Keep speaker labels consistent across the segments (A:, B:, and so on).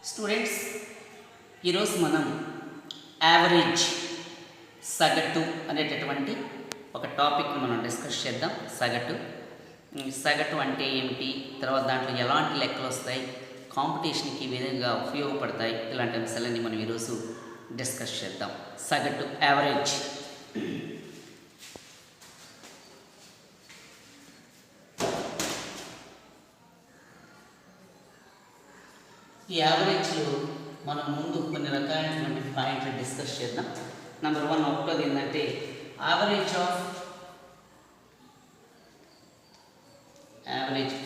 A: Students, ఈరోజు మనం average సగటు అనేటటువంటి ఒక టాపిక్ని మనం డిస్కస్ చేద్దాం. సగటు అంటే ఏమిటి, తర్వాత దాంట్లో ఎలాంటి లెక్కలు వస్తాయి, కాంపిటీషన్కి విధంగా ఉపయోగపడతాయి, ఇలాంటి అంశాలన్నీ మనం ఈరోజు డిస్కస్ చేద్దాం. సగటు, యావరేజ్. ఈ యావరేజ్లో మనం ముందు కొన్ని రకాలైనటువంటి పాయింట్లు డిస్కస్ చేద్దాం. నెంబర్ 1 ఒకటోది ఏంటంటే యావరేజ్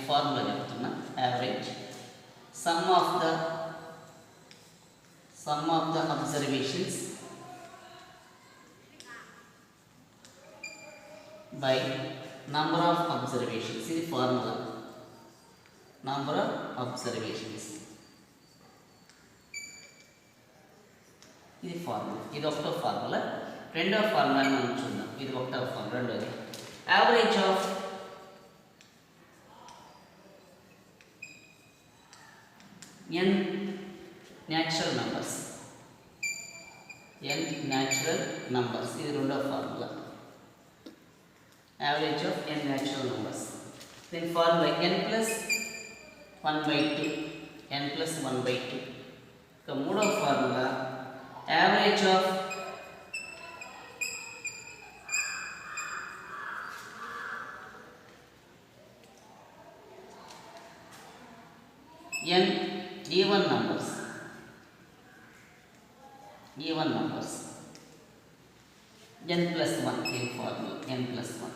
A: ఫార్ములా చెప్తున్నా. Average some of the observations by number of observations. ఇది ఫార్ములా. నంబర్ ఆఫ్ అబ్జర్వేషన్స్, ఇది ఫార్ములా. ఇది ఒకటో ఫార్ములా. రెండవ ఫార్ములాని మనం చూద్దాం. ఇది ఒకటో ఫార్ములా. రెండోది average of n natural numbers. ఇది రెండవ formula. Average of n natural numbers. దీని ఫార్ములా n+1/2. ఇక మూడవ formula average of n even numbers. n+1. దీని formula n+1.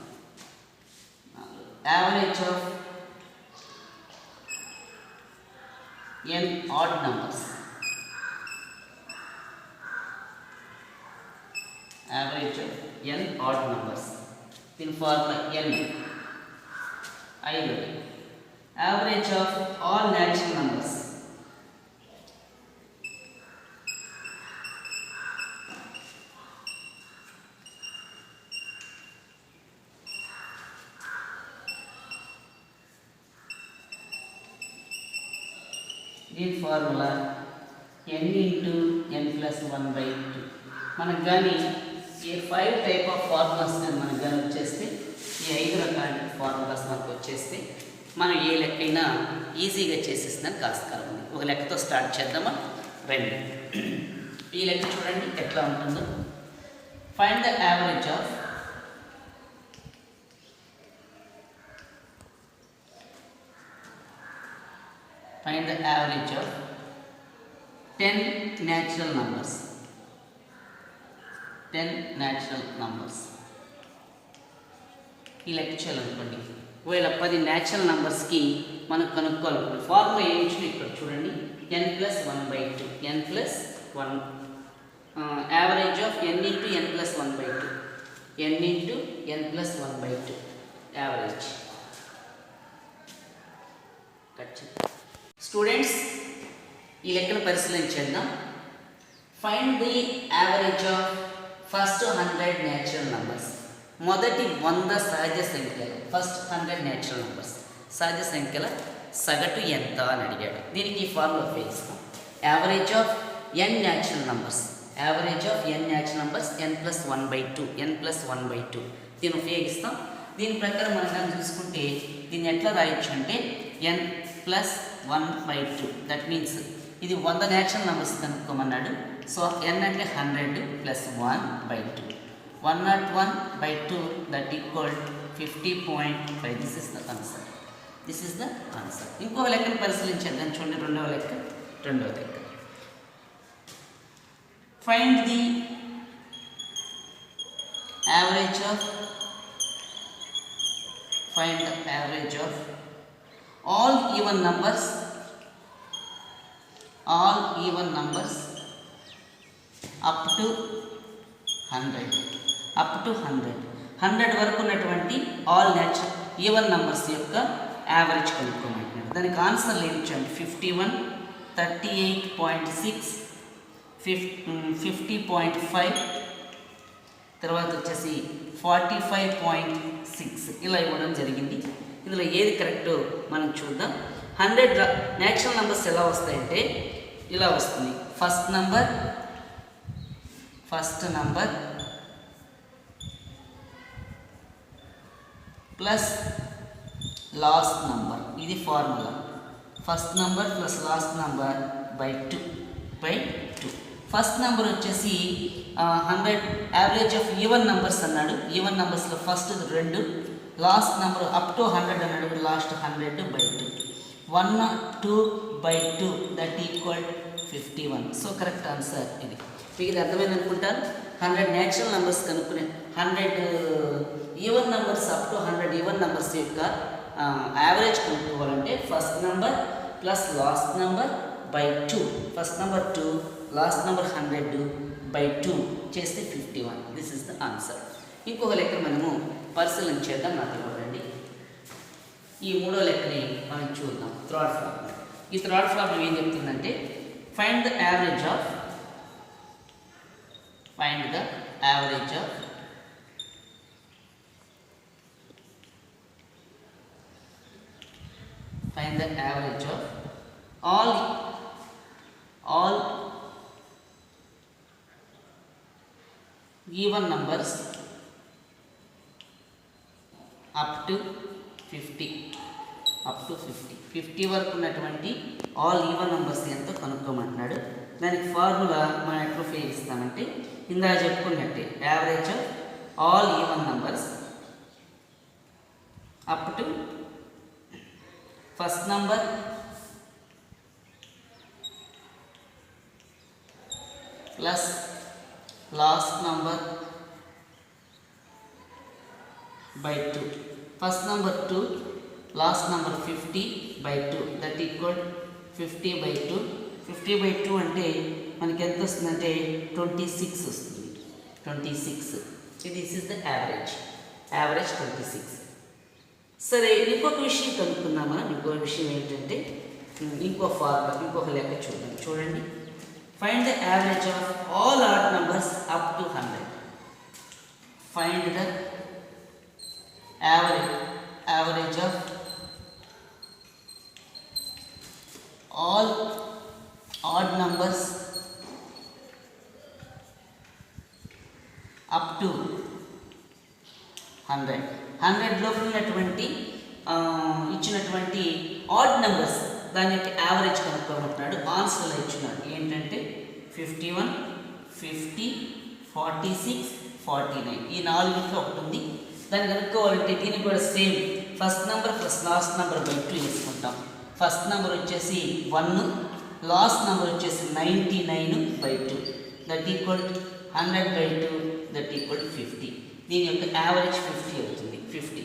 A: Average of n add numbers. Average of n odd numbers. దీని formula n. ఐదోది average of all natural numbers. దీని formula n×n+1/2. మనకు కానీ ఈ 5 టైప్ ఆఫ్ ఫార్ములాస్ మనకు కానీ వచ్చేస్తే, ఈ 5 రకాల ఫార్ములాస్ మనకు వచ్చేస్తే మనం ఏ లెక్కైనా ఈజీగా చేసేస్తుందని ఆస్కారం ఉంది. ఒక లెక్కతో స్టార్ట్ చేద్దామా? రండి. ఈ లెక్క చూడండి ఎట్లా ఉంటుందో. Find the average of 10 natural numbers. 10 natural numbers. ఈ లెక్క చేయాలనుకోండి. ఒకవేళ 10 న్యాచురల్ నంబర్స్కి మనం కనుక్కోవాలనుకోండి. ఫార్ములా ఏంటి ఇక్కడ చూడండి. n+1/2. n+1 average of n×n+1/2. n×n+1/2 average. Students, ఈ లెక్కను పరిశీలించేద్దాం. Find the average of first 100 natural numbers. మొదటి 100 సహజ సంఖ్యలు. ఫస్ట్ 100 న్యాచురల్ నంబర్స్ సహజ సంఖ్యల సగటు ఎంత అని అడిగాడు. దీనికి ఈ ఫార్ములా ఉపయోగిస్తాం. Average of n natural numbers. n+1/2. దీన్ని ఉపయోగిస్తాం. దీని ప్రకారం మనం కానీ చూసుకుంటే దీన్ని ఎట్లా రాయొచ్చు అంటే n+1/2. దట్ మీన్స్ ఇది 100 న్యాచురల్ నంబర్స్ కనుక్కోమన్నాడు. సో n అంటే 100 + 1/2. 101/2 that equal 50.5. This is the answer. ఇంకొక లెక్కను పరిశీలించేద్దాం. చూడండి రెండవ లెక్క. Find the average of all even numbers up to 100. 100 వరకు ఉన్నటువంటి ఆల్ న్యాచురల్ ఈవెన్ నంబర్స్ యొక్క యావరేజ్ కనుక్కోమంటున్నాడు. దానికి ఆన్సర్ ఏంటంటే 51, 38.6, 50.5, తర్వాత వచ్చేసి 45.6 ఇలా ఇవ్వడం జరిగింది. ఇందులో ఏది కరెక్టో మనం చూద్దాం. 100 న్యాచురల్ నెంబర్స్ ఎలా వస్తాయంటే ఇలా వస్తుంది. First number plus last number, ఇది formula. First number plus last number by 2. First number వచ్చేసి 100 యావరేజ్ ఆఫ్ ఈవెన్ నెంబర్స్ అన్నాడు. ఈవెన్ నెంబర్స్లో first 2, last number up to 100 అన్నాడు. Last 100 by 2. 102 by 2 that equal 51. So correct answer ఇది. మీకు ఇది అర్థమైంది అనుకుంటారు. 100 నేచురల్ నెంబర్స్ కనుక్కునే 100 even numbers up to 100 even numbers యొక్క average కనుక్కోవాలంటే first number plus last number by 2. First number 2, last number 100 by 2 చేస్తే 51. This is the answer. ఇంకొక లెక్క మనము పరిశీలన చేద్దాం. నాకు ఇవ్వండి. ఈ మూడో లెక్కని మనం చూద్దాం. Third problem. ఈ థర్డ్ ప్రాబ్లం ఏం చెప్తుందంటే find the average of find the average of all even numbers up to 50 వరకు ఉన్నటువంటి ఆల్ ఈవెన్ నెంబర్స్ ఎంతో కనుక్కోమంటున్నాడు. దానికి ఫార్ములా మనం ఎట్లా ఉపయోగిస్తామంటే ఇందాక చెప్పుకున్నట్టే average of all even numbers up to first number plus last number by 2. First number 2, last number 50 by 2 that equal 50 by 2. 50 by 2 అంటే మనకి ఎంత వస్తుందంటే 26 వస్తుంది. 26. This is the average 26. సరే, ఇంకొక విషయం కనుక్కుందాం మనం. ఇంకొక విషయం ఏంటంటే ఇంకొక లెక్క చూడండి. Find the average of all add numbers up to 100. Find the average of all odd numbers up to 100. 100 లోపల ఉన్నటువంటి ఇచ్చినటువంటి ఆడ్ నెంబర్స్ దాని యొక్క యావరేజ్ కనుక్కోమంటున్నాడు. ఆన్సర్లో ఇచ్చినాడు ఏంటంటే 51, 50, 46, 49. ఈ 4 ఒకటి ఉంది. దాన్ని కనుక్కోవాలంటే దీనికి కూడా same first number plus last number by 2 వేసుకుంటాం. ఫస్ట్ నెంబర్ వచ్చేసి 1, లాస్ట్ నెంబర్ వచ్చేసి 99 by 2 that equal 100 by 2 that equal 50. దీని యొక్క యావరేజ్ 50 అవుతుంది. 50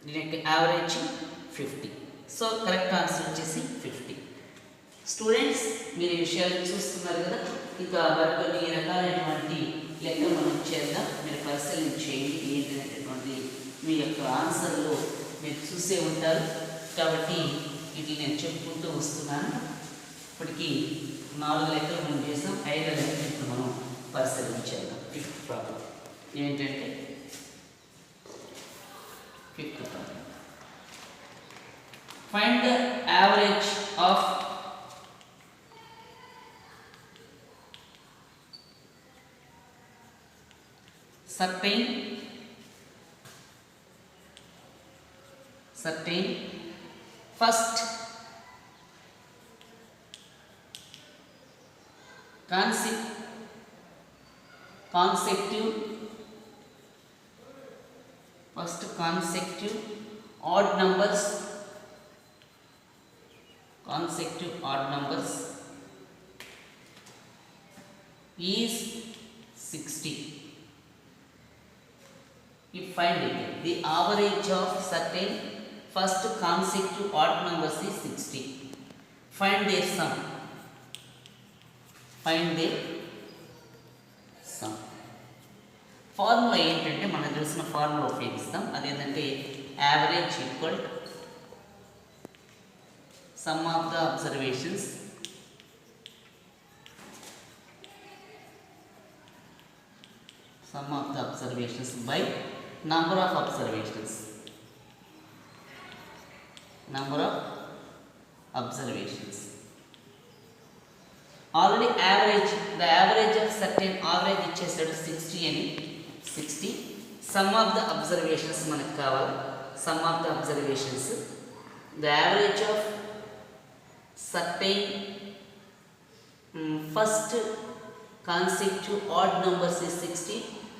A: దీని యొక్క యావరేజ్ 50. సో కరెక్ట్ ఆన్సర్ వచ్చేసి 50. స్టూడెంట్స్, మీరు ఈ విషయాలు చూస్తున్నారు కదా. ఇంకా మరికొన్ని రకాలైనటువంటి లెక్క మనం చేద్దాం. మీరు పరిశీలన చేయండి. ఏంటనేటటువంటి మీ యొక్క ఆన్సర్లో మీరు చూసే ఉంటారు. కాబట్టి ఇది నేను చెప్పుకుంటూ వస్తున్నాను. ఇప్పటికీ 4 లెక్కలు మనం చేసాం. 5వ లెక్కలు ఇప్పుడు మనం పరిశీలన చేద్దాం. 5th ప్రాబ్లం ఏంటంటే 5th problem find the average of certain first consecutive odd numbers is 60. If find it, the average of certain first consecutive odd numbers is 60. Find their sum. Formula ఏంటంటే మనకు తెలిసిన ఫార్ములా ఉపయోగిస్తాం. అదేంటంటే average equal some of the observations by number of observations. Observations. Already average, the average of certain average ఇచ్చేసాడు 60 అని. 60 some of the observations మనకు కావాలి. Sum of the observations, the average of certain first consecutive odd numbers is 60,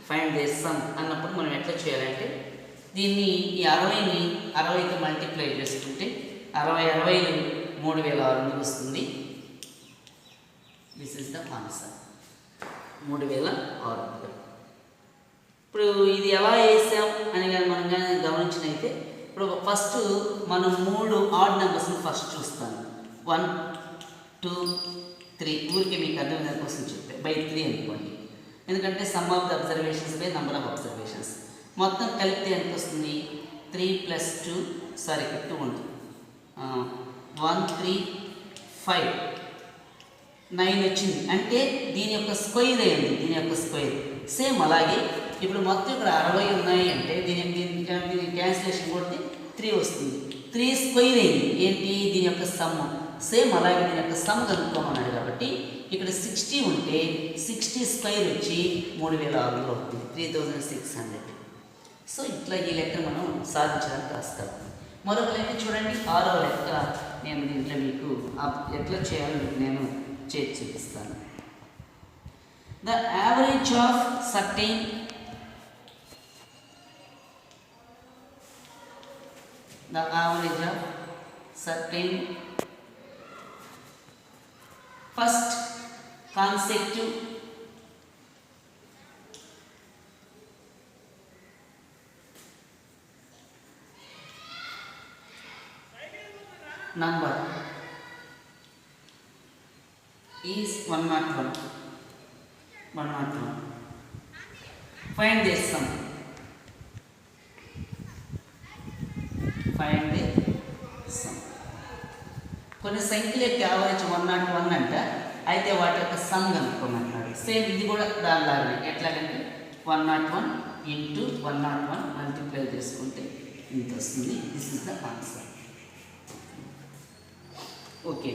A: find their sum అన్నప్పుడు మనం ఎట్లా చేయాలంటే దీన్ని ఈ 60ని 60తో మల్టిప్లై చేసుకుంటే 60 3600 వస్తుంది. This is the answer, 3600. ఇప్పుడు ఇది ఎలా వేసాం అని కానీ మనం కానీ గమనించినైతే, ఇప్పుడు ఫస్ట్ మనం 3 ఆడ్ నెంబర్స్ని ఫస్ట్ చూస్తాను. 1 2 3 ఊరికే మీకు అర్థమైన కోసం చెప్పే బై 3 అనుకోండి. ఎందుకంటే some of the observations by number of observations. మొత్తం కలిపితే ఎంత వస్తుంది? 3 + 2 సారీ 2 ఉంటుంది. 1 3 5 9 వచ్చింది. అంటే దీని యొక్క స్క్వేర్ అయింది, దీని యొక్క స్క్వేర్. సేమ్ అలాగే ఇప్పుడు మొత్తం ఇక్కడ 60 ఉన్నాయి అంటే దీని క్యాన్సిలేషన్ కొడితే 3 వస్తుంది. 3 స్క్వేర్ అయింది. ఏంటి? దీని యొక్క సమ్. సేమ్ అలాగే దీని యొక్క సమ్ కనుక్కోమన్నాడు కాబట్టి ఇక్కడ 60 ఉంటే 60 స్క్వేర్ వచ్చి 3600 అవుతుంది, 3600. సో ఇట్లా ఈ లెక్క మనం సాధించడానికి రాస్తాం. మరొక లెక్క చూడండి, 6వ లెక్క. నేను దీంట్లో మీకు ఎట్లా చేయాలో నేను చేసి చూపిస్తాను. The average of certain first కాన్సెక్టివ్ number is 101. Find the sum. కొన్ని సంఖ్యల యొక్క యావరేజ్ 101 అంట. అయితే వాటి యొక్క సమ్ కనుక్కోమంటున్నాడు. సేమ్ ఇది కూడా దానిలాగానే. ఎట్లాగంటే 101 × 101 మల్టిప్లై చేసుకుంటే ఇంత వస్తుంది. This is the answer. Okay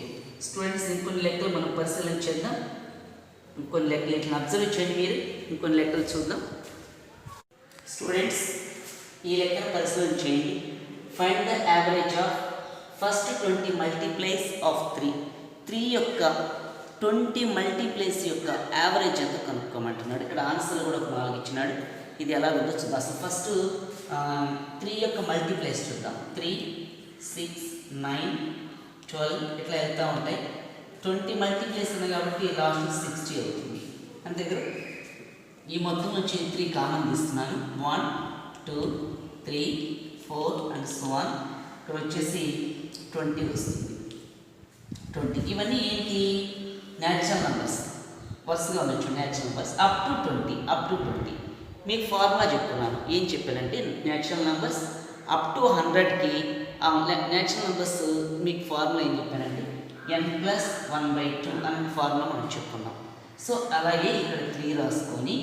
A: students, ఇంకొన్ని లెక్కలు మనం పరిశీలన చేద్దాం. ఇంకొన్ని లెక్కలు ఇట్లా అబ్జర్వ్ చేయండి మీరు. ఇంకొన్ని లెక్కలు చూద్దాం. స్టూడెంట్స్, ఈ లెక్కను పరిశీలన చేయండి. Find the average of first 20 multiplies of 3. 3 యొక్క 20 మల్టీప్లైస్ యొక్క యావరేజ్ ఎంత కనుక్కోమంటున్నాడు. ఇక్కడ ఆన్సర్లు కూడా ఒక 4 ఇచ్చినాడు. ఇది ఎలా ఉందో చూద్దాం. అసలు ఫస్ట్ 3 యొక్క మల్టీప్లైస్ చూద్దాం. 3 6 9 12 ఇట్లా వెళ్తూ ఉంటాయి. 20 మల్టీప్లైస్ ఉన్నాయి కాబట్టి లాస్ట్ 60 అవుతుంది. అంతే కదా. ఈ మొత్తం నుంచి 3 కామన్ తీస్తున్నాను. 1 2 3 4 అండ్ సో ఆన్. ఇక్కడ వచ్చేసి 20 వస్తుంది. 20 ఇవన్నీ ఏంటి? Natural numbers. వరుసగా ఉండొచ్చు న్యాచురల్ నెంబర్స్ అప్ టు 20. మీకు ఫార్ములా చెప్తున్నాను. ఏం చెప్పానంటే న్యాచురల్ నెంబర్స్ అప్ టు 100కి న్యాచురల్ నెంబర్స్ మీకు ఫార్ములా ఏం చెప్పానంటే n+1/2 అనే ఫార్ములా మనం చెప్పుకున్నాం. సో అలాగే ఇక్కడ 3 రాసుకొని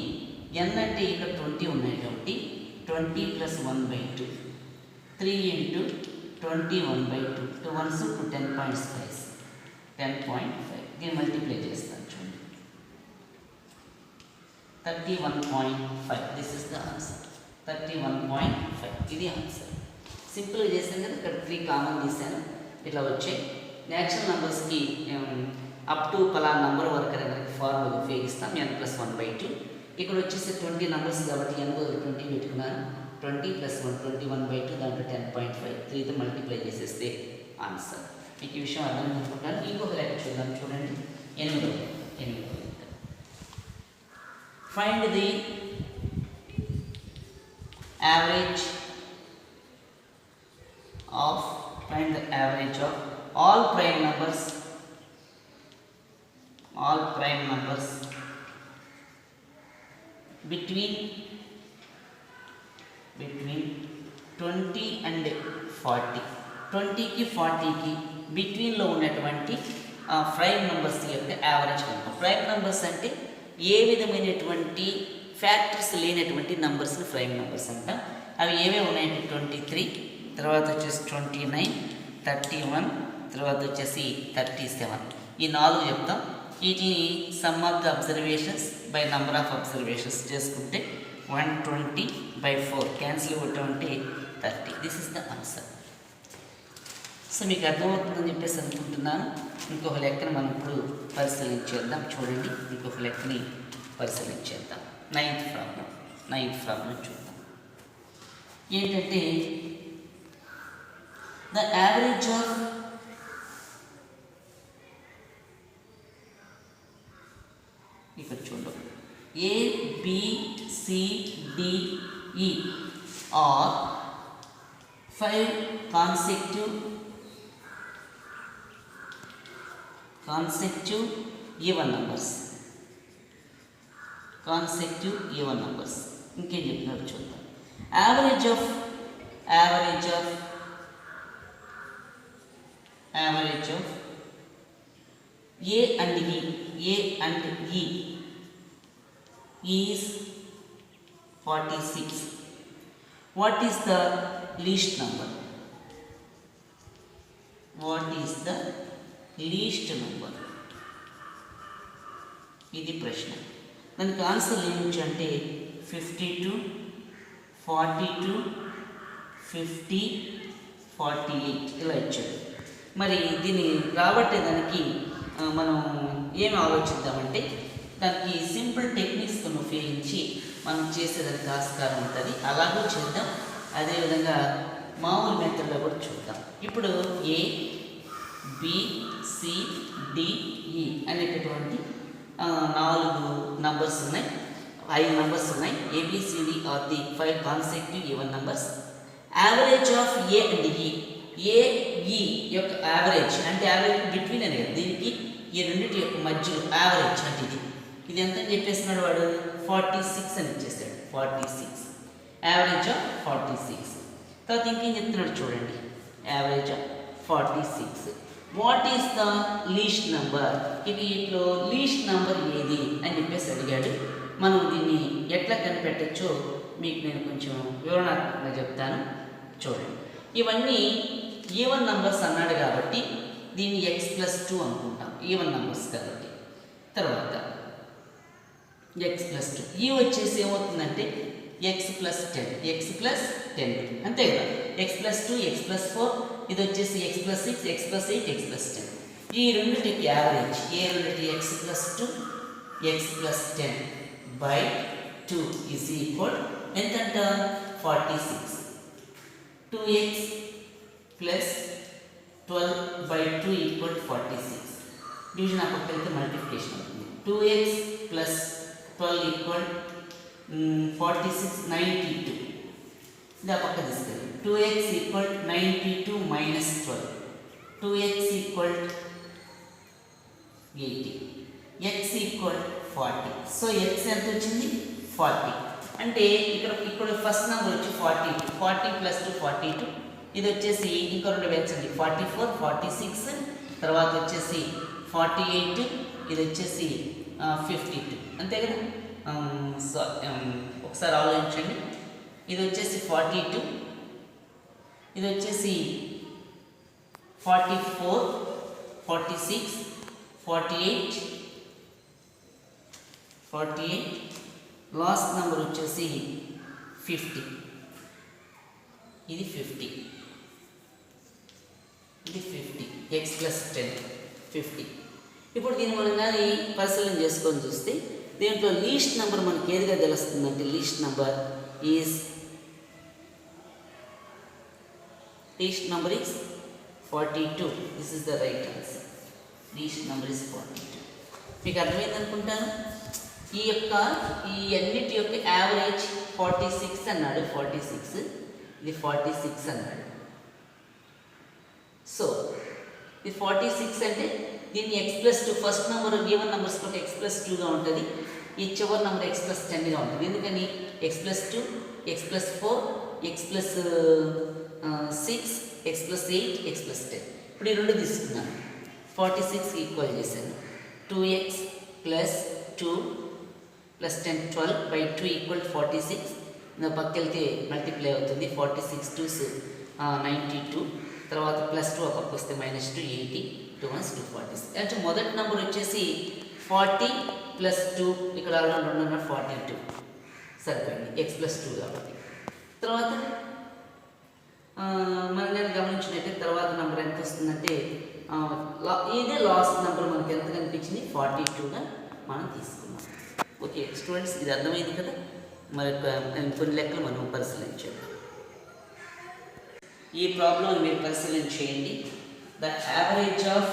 A: n అంటే ఇక్కడ 20 ఉన్నాయి కాబట్టి 20 + 1/2 3 × 20 1/2 2 1s 10.5 10.5. దీన్ని మల్టిప్లై చేస్తాను చూడండి. 31.5. This is the answer. 31.5 ఇది ఆన్సర్. సింపుల్గా చేశాను కదా. ఇక్కడ 3 కామన్ తీసాను. ఇట్లా వచ్చాయి. న్యాచురల్ నెంబర్స్కి అప్ టు పలానా నెంబర్ వరకు అనేది ఫార్ములా ఉపయోగిస్తాం. n+1/2. ఇక్కడ వచ్చేసి 20 నెంబర్స్ కాబట్టి n బదులు 20 పెట్టుకున్నాను. 20 + 1 21/2 దాంట్లో 10.5 3తో మల్టిప్లై చేసేస్తే ఆన్సర్. మీకు ఈ విషయం అర్థం అనుకుంటాను. ఇంకొక లెక్క చూద్దాం. చూడండి 8వ లెక్క. Find the average of all prime numbers between 20 and 40. 20కి 40కి బిట్వీన్లో ఉన్నటువంటి ప్రైమ్ నెంబర్స్ యొక్క యావరేజ్ కనుక. ప్రైమ్ నెంబర్స్ అంటే ఏ విధమైనటువంటి ఫ్యాక్టర్స్ లేనటువంటి నెంబర్స్ని ప్రైమ్ నెంబర్స్ అంటాం. అవి ఏమేమి ఉన్నాయంటే 23, తర్వాత వచ్చేసి 29, 31, తర్వాత వచ్చేసి 37. ఈ 4 చెప్తాం. వీటిని sum of the observations by number of observations చేసుకుంటే 120/4 క్యాన్సిల్ కొట్టామంటే 30. This is the answer. So మీకు అర్థమవుతుందని చెప్పేసి అనుకుంటున్నాను. ఇంకొక లెక్కను మనం ఇప్పుడు పరిశీలించేద్దాం. చూడండి, ఇంకొక లెక్కని పరిశీలించేద్దాం. నైన్త్ ప్రాబ్లం చూద్దాం. ఏంటంటే ద యావరేజ్ ఆఫ్ ఇక్కడ చూడండి, A, B, C, D, E are 5 consecutive even numbers. ఇంకేం చెప్తున్నారు చూద్దాం. Average of A and E is 46. What is the least number? ఇది ప్రశ్న. దానికి ఆన్సర్ ఏమిటి అంటే 52, 42, 50, 48 ఇలా ఇచ్చాడు. మరి దీన్ని రాబట్టేదానికి మనం ఏం ఆలోచిద్దామంటే దానికి సింపుల్ టెక్నిక్స్ని ఉపయోగించి మనం చేసేదానికి ఆస్కారం ఉంటుంది. అలాగూ చేద్దాం. అదేవిధంగా మామూలు మెథడ్లో కూడా చూద్దాం. ఇప్పుడు A, B, C, D, E అనేటటువంటి 4 నంబర్స్ ఉన్నాయి, 5 నంబర్స్ ఉన్నాయి. ABCD are the 5 consecutive even numbers. Average of A and E. AE యొక్క యావరేజ్ అంటే యావరేజ్ బిట్వీన్ అనేది, దీనికి ఈ రెండింటి యొక్క మధ్యలో యావరేజ్ అంటే ఇది ఎంత అని చెప్పేస్తున్నాడు వాడు, 46 అని ఇచ్చేస్తాడు. 46 యావరేజ్ ఆఫ్ 46. తర్వాత ఇంకేం చెప్తున్నాడు చూడండి, average of 46. What is the least number? వీటిలో లీస్ట్ నెంబర్ ఏది అని చెప్పేసి అడిగాడు. మనం దీన్ని ఎట్లా కనిపెట్టచ్చో మీకు నేను కొంచెం వివరణాత్మకంగా చెప్తాను. చూడండి, ఇవన్నీ ఈవెన్ నంబర్స్ అన్నాడు కాబట్టి దీన్ని x+2 అనుకుంటాం, ఈవెన్ నంబర్స్ కాబట్టి. తర్వాత x+2, ఈ వచ్చేసి ఏమవుతుందంటే x+10 అంతే కదా. x+2, x+4, ఇది వచ్చేసి x+6, x+8, x+10. ఈ రెండింటికి average x+2, x+10/2 is equal ఎంతంట 46. 2x + 12/2 equal 46. డివిజన్ ఆ పక్క వెళ్తే మల్టిప్లికేషన్ అవుతుంది. 2x + 12 equal 46, 92. ఇది ఆ పక్క తీసుకెళ్ళి 2x equal 92 - 12. 2x equal 80, x equal 40. So x ఎంత వచ్చింది 40. అంటే ఇక్కడ ఫస్ట్ నెంబర్ వచ్చి 42, 40 + 2 42. ఇది వచ్చేసి ఇంకో 2 పెంచండి, 44, 46, తర్వాత వచ్చేసి 48, ఇది వచ్చేసి 52. అంతే కదా. ఒకసారి ఆలోచించండి. ఇది వచ్చేసి 42, ఇది వచ్చేసి 44, 46, 48, లాస్ట్ నెంబర్ వచ్చేసి 50. ఇది 50, x+10 50. ఇప్పుడు దీన్ని మనం కానీ పరిశీలన చేసుకొని చూస్తే దీంట్లో లీస్ట్ నెంబర్ మనకి ఏదిగా తెలుస్తుందంటే least number is 42. This is the right answer. Least number is 42. మీకు అర్థమైంది అనుకుంటాను. ఈ అన్నిటి యొక్క యావరేజ్ 46 అన్నాడు. 46, ఇది 46 అన్నాడు. సో ఇది 46 అంటే దీన్ని x+2, first number even numbers కూడా x+2గా ఉంటుంది. ఈ చివరి నెంబర్ x+10గా ఉంటుంది. ఎందుకని x+2, x+4, x+6, x+8, x+10. ఇప్పుడు ఈ రెండు తీసుకున్నాను, 46కి ఈక్వల్ చేశాను. 2x + 2 + 10 12/2 equal 46. నా పక్క వెళ్తే మల్టిప్లై అవుతుంది. 46 2s 92. తర్వాత +2 ఒక పక్క వస్తే -2 80, 2 1s 240. అంటే మొదటి నెంబర్ వచ్చేసి 40 + 2 ఇక్కడ ఆల్రెడీ 42 సరిపోయింది x+2 కాబట్టి. తర్వాత మనం నేను గమనించినట్టే తర్వాత నెంబర్ ఎంత వస్తుందంటే ఇదే లాస్ట్ నెంబర్ మనకి ఎంత కనిపించింది 42గా మనం తీసుకున్నాం. ఓకే స్టూడెంట్స్, ఇది అర్థమైంది కదా. మరి కొన్ని లెక్కలు మనం పరిశీలించాం. ఈ ప్రాబ్లం మీరు పరిశీలన చేయండి. The average of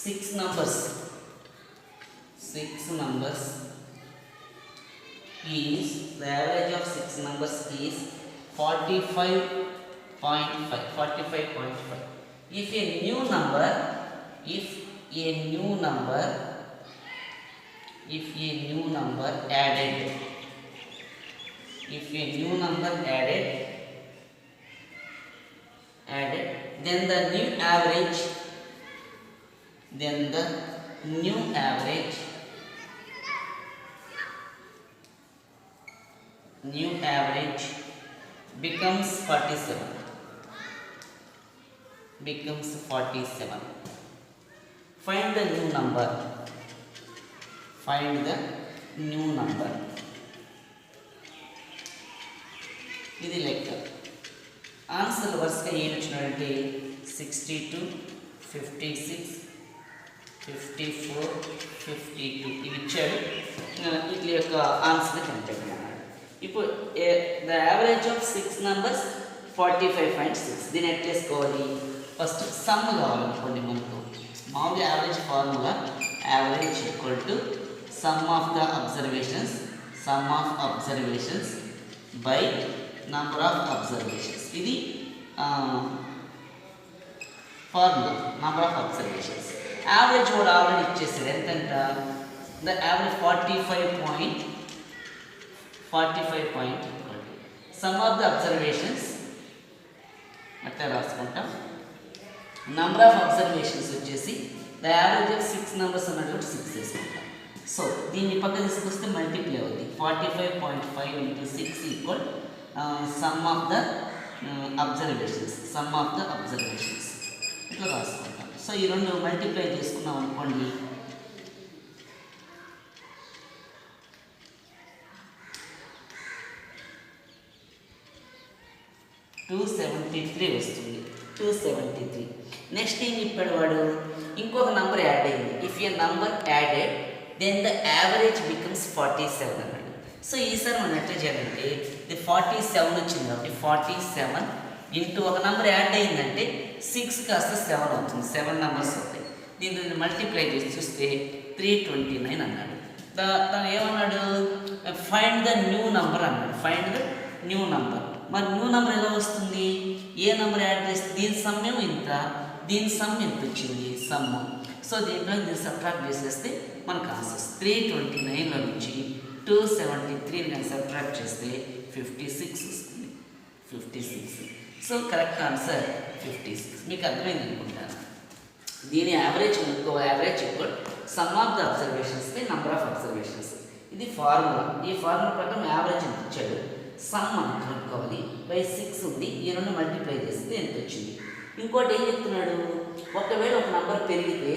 A: 6 numbers is the average of 6 numbers is 45.5. If a new number added, then the new average becomes 47. Find the new number. ఇది లెక్క. ఆన్సర్ వరుసగా ఏమి వచ్చినాడంటే 62, 56, 54, 52 ఇవి ఇచ్చాడు. వీటి యొక్క ఆన్సర్ కనిపెట్టినాడు. ఇప్పుడు ద యావరేజ్ ఆఫ్ 6 numbers 45.6. దీన్ని ఎట్లా వేసుకోవాలి? ఫస్ట్ సమ్ కావాలనుకోండి. మనకు మామూలుగా average formula average equal to sum of observations by number of observations. ఇది formula number of observations. Average కూడా ఆల్రెడీ ఇచ్చేసాడు. ఎంతంట? The average 45 sum of the observations అట్లా రాసుకుంటాం. నంబర్ ఆఫ్ అబ్జర్వేషన్స్ వచ్చేసి ద యావరేజ్ ఆఫ్ 6 numbers అన్నట్టు 6 వేసుకుంటాం. So దీన్ని పక్క తీసుకొస్తే మల్టిప్లై అవుతుంది. 45.5 × 6 equal some of the observations ఇట్లా రాసుకుంటాం. సో ఈ రెండు మల్టిప్లై చేసుకున్నాం అనుకోండి, 273 వస్తుంది. 273. నెక్స్ట్ ఏం చెప్పాడు వాడు? ఇంకొక నంబర్ యాడ్ అయింది. If a number added then the average becomes 47 అన్నాడు. సో ఈసారి మనం ఎట్లా చేయాలంటే ఇది 47 వచ్చింది కాబట్టి 47 ఇంటూ ఒక నంబర్ యాడ్ అయిందంటే 6 కాస్త 7 అవుతుంది. 7 numbers అవుతాయి. దీన్ని మల్టిప్లై చేసి చూస్తే 329 అన్నాడు. తను ఏమన్నాడు? ఫైండ్ ద న్యూ నంబర్ అన్నాడు. మరి న్యూ నెంబర్ ఎలా వస్తుంది? ఏ నెంబర్ యాడ్ చేస్తే దీని సమ్మేమో ఇంత, దీని సమ్ ఎంత వచ్చింది సమ్. సో దీంట్లో దీన్ని సబ్ట్రాక్ట్ చేసేస్తే మనకు ఆన్సర్స్ 329లో నుంచి 273 నేను సబ్ట్రాక్ట్ చేస్తే 56 వస్తుంది. 56. So correct answer 56. మీకు అర్థమైంది అనుకుంటాను. దీని average equal some of the observations by number of observations. ఇది ఫార్ములా. ఈ ఫార్ములా ప్రకారం యావరేజ్ ఎంత ఇచ్చాడు, సమ్ మనం కనుక్కోవాలి. బై 6 ఉంది. ఈ రెండు మల్టిప్లై చేస్తే ఎంత వచ్చింది. ఇంకోటి ఏం చెప్తున్నాడు? ఒకవేళ ఒక నంబర్ పెరిగితే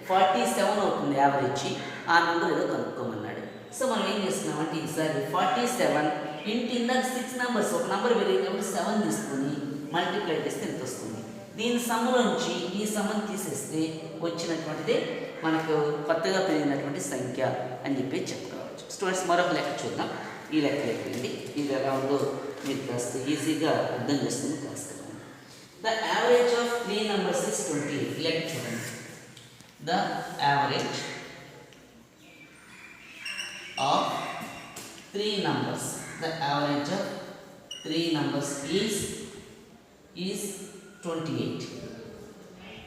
A: 47 అవుతుంది యావరేజ్. ఆ నెంబర్ ఏదో కనుక్కోమన్నాడు. సో మనం ఏం చేస్తున్నామంటే ఈసారి 47 ఇంటి ఇందాక 6 numbers ఒక నెంబర్ పెరిగినప్పుడు 7 తీసుకొని మల్టిప్లై చేస్తే ఎంత వస్తుంది. దీని సమ్ములోంచి ఈ సమ్మని తీసేస్తే వచ్చినటువంటిదే మనకు కొత్తగా పెరిగినటువంటి సంఖ్య అని చెప్పి చెప్పుకోవచ్చు. స్టూడెంట్స్ మరొక లెక్క చూద్దాం. ఈ లెక్క అయిపోయింది. ఇది ఎలా ఉందో మీరు కాస్త ఈజీగా అర్థం చేసుకుని కాస్త the average of 3 numbers is 28. లెక్క చూడండి. The average of 3 numbers is 28.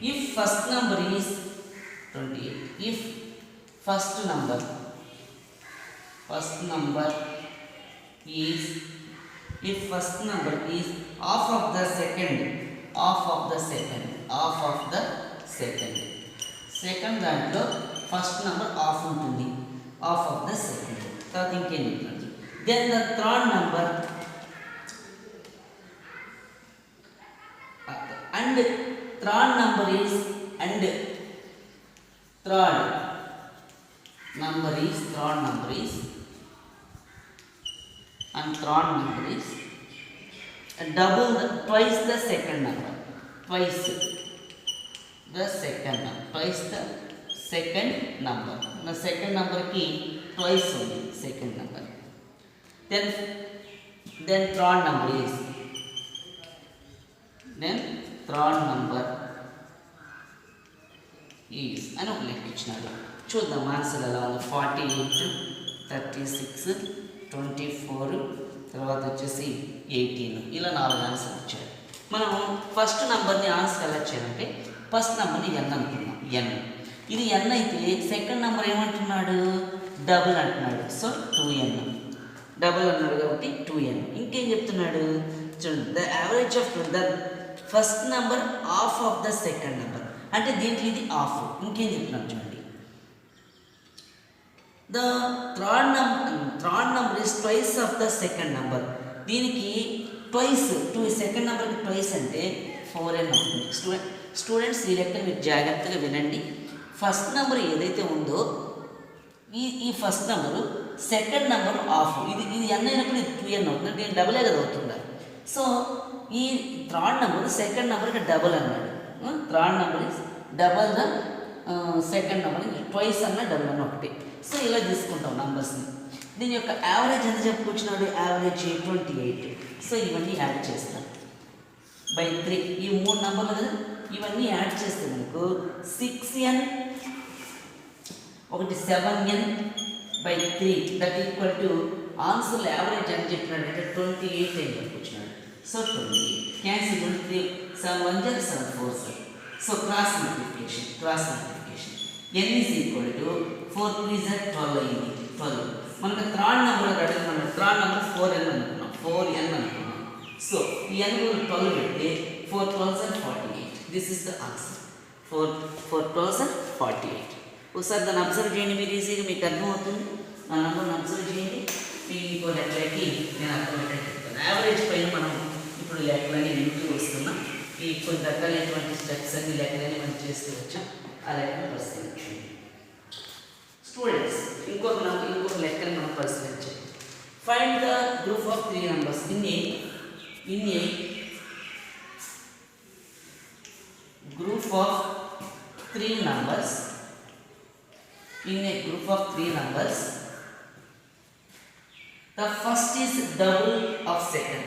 A: If first number is 28, if first number is half of the second దాంట్లో ఫస్ట్ నెంబర్ హాఫ్ ఉంటుంది. Half of the second. తర్వాత ఇంకేం చెప్తాను, Then the third number and third number is and third number is and third number is double twice the second number, twice the second number, twice the second number. The second number ki twice only second number. Then third number is అని ఒక లెక్క ఇచ్చినాడు. చూద్దాం answer ఎలా ఉంది. 48, 36, 24, తర్వాత వచ్చేసి 18 ఇలా 4 ఆన్సర్ వచ్చాయి. మనం ఫస్ట్ నెంబర్ని ఆన్సర్ ఎలా చేయాలంటే ఫస్ట్ నెంబర్ని ఎన్ అనుకున్నాం. ఎన్ ఇది ఎన్ అయితే సెకండ్ నెంబర్ ఏమంటున్నాడు, డబుల్ అంటున్నాడు. సో 2n డబుల్ అన్నాడు కాబట్టి 2n. ఇంకేం చెప్తున్నాడు చూడండి, the average of the first number half of the second number అంటే దీంట్లో ఇది హాఫ్. ఇంకేం చెప్తున్నాను చూడండి, the third number is twice of the second number. దీనికి ట్వైస్ సెకండ్ నెంబర్కి ట్వైస్ అంటే 4n అవుతుంది. స్టూడెంట్స్ ఈ లెక్క మీరు జాగ్రత్తగా వినండి. ఫస్ట్ నెంబర్ ఏదైతే ఉందో ఈ first number second number half. ఇది n అయినప్పుడు ఇది 2n అవుతుంది అంటే డబులే కదా అవుతుందా. సో ఈ థర్డ్ నెంబర్ సెకండ్ నెంబర్కి డబుల్ అన్నాడు. Third number is double the second number, twice అన్న డబుల్ అన్న ఒకటి. సో ఇలా తీసుకుంటాం నంబర్స్ని. దీని యొక్క యావరేజ్ ఎంత చెప్పుకొచ్చినాడు, యావరేజ్ 28. సో ఇవన్నీ యాడ్ చేస్తాం బై 3. ఈ 3 నెంబర్లు కదా, ఇవన్నీ యాడ్ చేస్తే మనకు 6n ఒకటి 7n by 3 that equal to answer average అని చెప్పినాడు అంటే 28 అని చెప్పుకొచ్చినాడు. So 28 cancel 3 7 1 7 4 7. So cross multiplication n is equal to 4 3 12 అయింది. 12 మనకు థర్డ్ నెంబర్ అడిగిన మనం థర్డ్ నెంబర్ 4n అనుకున్నాం. సో ఈ n 12 పెడితే 4 12 48. This is the answer. 4 12 48. ఒకసారి దాన్ని అబ్జర్వ్ చేయండి, మీరు ఈజీగా మీకు అర్థమవుతుంది. నా నెంబర్ని అబ్జర్వ్ చేయండి, మీకు లెక్కలకి నేను అర్థమయ్యేటట్టు చెప్తాను. యావరేజ్ పైన మనం ఇప్పుడు లెక్కలన్నీ వింటూ వస్తున్నాం. ఈ కొన్ని రకాలైనటువంటి స్టెప్స్ అన్ని లెక్కలన్నీ మనం చేస్తూ వచ్చాం. ఆ లెక్కను పరిశీలించండి స్టూడెంట్స్. ఇంకొక లెక్కని మనం పరిశీలించాలి. Find the group of 3 numbers in a group of 3 numbers. In a group of 3 numbers, the first is double of second.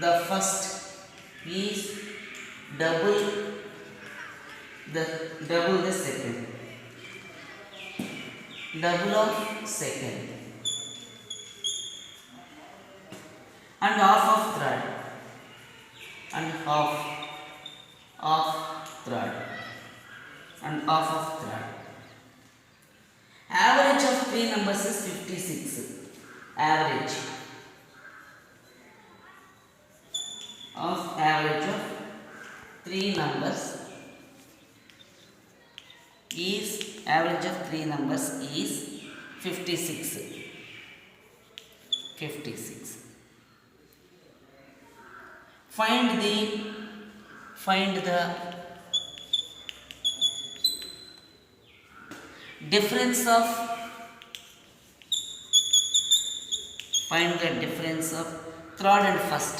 A: The first is double the second. Double of second and half of third and half third and half of third. Average of 3 numbers is 56. Average of 3 numbers is 56. Find the difference of third and first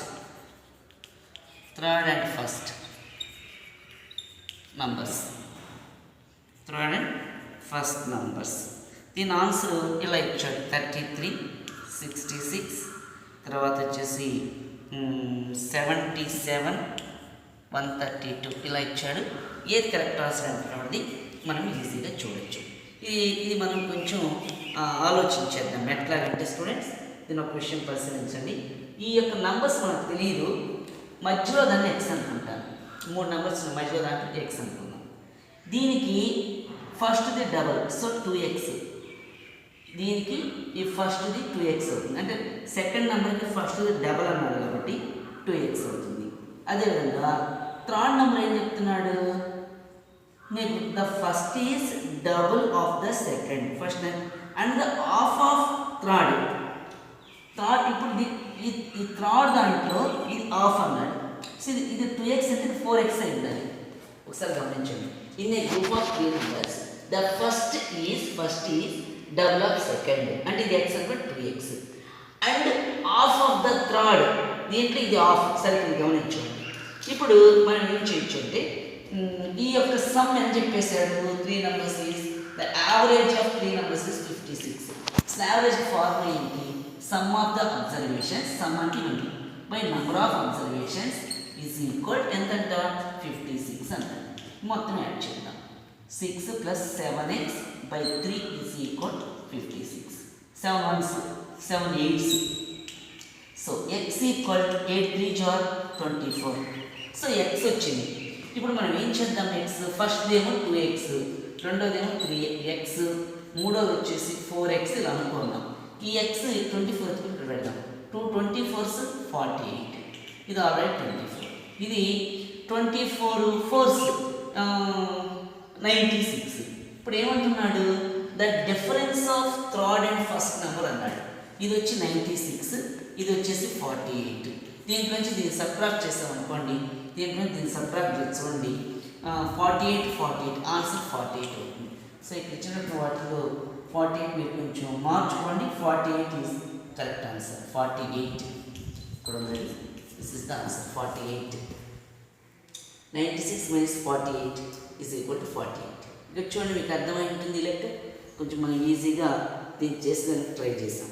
A: numbers. దీని answer ఇలా ఇచ్చాడు 33, 66, తర్వాత వచ్చేసి 77, 132 ఇలా ఇచ్చాడు. ఏది correct answer అనేది మనం ఈజీగా చూడొచ్చు. ఇది మనం కొంచెం ఆలోచించేద్దాం ఎట్లాగంటే స్టూడెంట్స్. దీని ఒక విషయం పరిశీలించండి. ఈ యొక్క నంబర్స్ మనకు తెలియదు, మధ్యలో దాన్ని ఎక్స్ అనుకుంటాను. 3 నెంబర్స్ మధ్యలో దాంట్లో ఎక్స్ అనుకుందాం. దీనికి ఫస్ట్ది డబల్, సో 2x. దీనికి ఈ ఫస్ట్ది 2x అవుతుంది. అంటే సెకండ్ నెంబర్కి ఫస్ట్ది డబల్ అన్నాడు కాబట్టి 2x అవుతుంది. అదేవిధంగా థర్డ్ నెంబర్ ఏం చెప్తున్నాడు, నీకు the first is double of the second and the half of third. Third ఇప్పుడు ఈ థర్డ్ దాంట్లో ఇది ఆఫ్ అన్నాడు. సో ఇది 2x అంటే 4x అయి ఉండాలి. ఒకసారి గమనించండి. In a group of 3 numbers the first is double of second అంటే ఇది x అంటే 2x and half of the third దీంట్లో ఇది ఆఫ్. సరిగ్గా గమనించండి. ఇప్పుడు మనం ఏం చేయొచ్చు అంటే ఈ యొక్క సమ్ అని చెప్పేశాడు 3 numbers is the average of 3 numbers is 56. So average formula ఏంటి? Sum of the observations sum అంటే ఏంటి by number of observations is equal ఎంతంట 56 అంట. మొత్తం యాడ్ చేద్దాం. 6 plus 7x by 3 is equal 56. 7 1s 7 8s. So x equal 8 3 జార్ 24. So x వచ్చింది. ఇప్పుడు మనం ఏం చేద్దాం? x ఫస్ట్ ఏమో 2x, రెండోది ఏమో 3x, మూడోది వచ్చేసి 4x ఇలా అనుకున్నాం. ఈ x 24 ఇక్కడ పెడదాం. 2 24s 48. ఇది ఆల్రెడీ 24. ఇది 24 4s 96. ఇప్పుడు ఏమంటున్నాడు? The difference of third and first number అన్నాడు. ఇది వచ్చి 96, ఇది వచ్చేసి 48. దీంట్లోంచి దీన్ని సబ్ట్రాక్ట్ చేసాం అనుకోండి. దీన్ని సబ్ట్రాక్ట్ చేసి చూడండి. 48 ఆన్సర్ 48 అవుతుంది. సో ఇక్కడ ఇచ్చినట్టు వాటిలో 48 మీరు కొంచెం మార్చుకోండి. 48 ఈజ్ కరెక్ట్ ఆన్సర్. 48 ఇక్కడ ఉంది. This is the answer 48. 96 minus 48 is equal to 48. ఇక్కడ చూడండి మీకు అర్థమై ఉంటుంది. లెక్క కొంచెం మనం ఈజీగా దీన్ని చేసి ట్రై చేసాం.